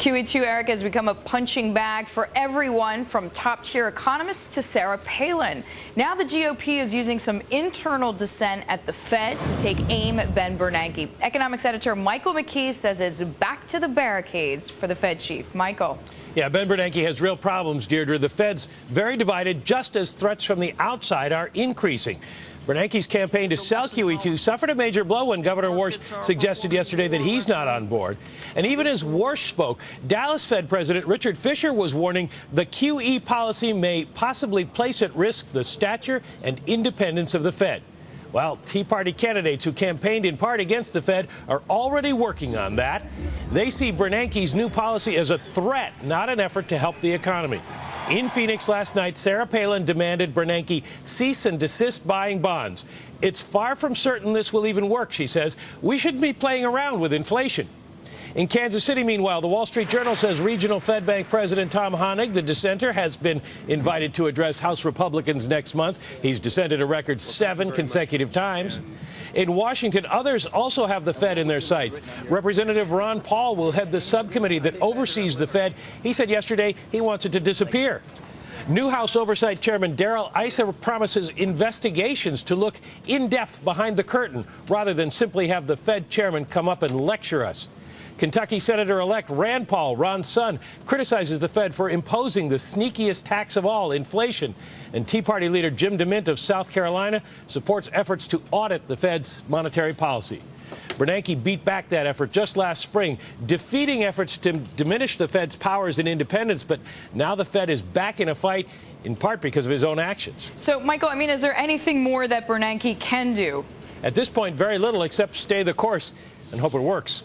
QE2, Eric, has become a punching bag for everyone from top-tier economists to Sarah Palin. Now the GOP is using some internal dissent at the Fed to take aim at Ben Bernanke. Economics editor Michael McKee says it's back to the barricades for the Fed chief. Michael. Yeah, Ben Bernanke has real problems, Deirdre. The Fed's very divided, just as threats from the outside are increasing. Bernanke's campaign to sell QE2 suffered a major blow when Governor Warsh suggested yesterday that he's not on board. And even as Warsh spoke, Dallas Fed President Richard Fisher was warning the QE policy may possibly place at risk the stature and independence of the Fed. Well, Tea Party candidates who campaigned in part against the Fed are already working on that. They see Bernanke's new policy as a threat, not an effort to help the economy. In Phoenix last night, Sarah Palin demanded Bernanke cease and desist buying bonds. It's far from certain this will even work, she says. We shouldn't be playing around with inflation. In Kansas City, meanwhile, the Wall Street Journal says regional Fed Bank President Tom Honig, the dissenter, has been invited to address House Republicans next month. He's dissented a record 7 consecutive times. In Washington, others also have the Fed in their sights. Representative Ron Paul will head the subcommittee that oversees the Fed. He said yesterday he wants it to disappear. New House Oversight Chairman Darrell Issa promises investigations to look in depth behind the curtain rather than simply have the Fed chairman come up and lecture us. Kentucky Senator-elect Rand Paul, Ron's son, criticizes the Fed for imposing the sneakiest tax of all, inflation. And Tea Party leader Jim DeMint of South Carolina supports efforts to audit the Fed's monetary policy. Bernanke beat back that effort just last spring, defeating efforts to diminish the Fed's powers and independence. But now the Fed is back in a fight, in part because of his own actions. So, Michael, is there anything more that Bernanke can do? At this point, very little except stay the course and hope it works.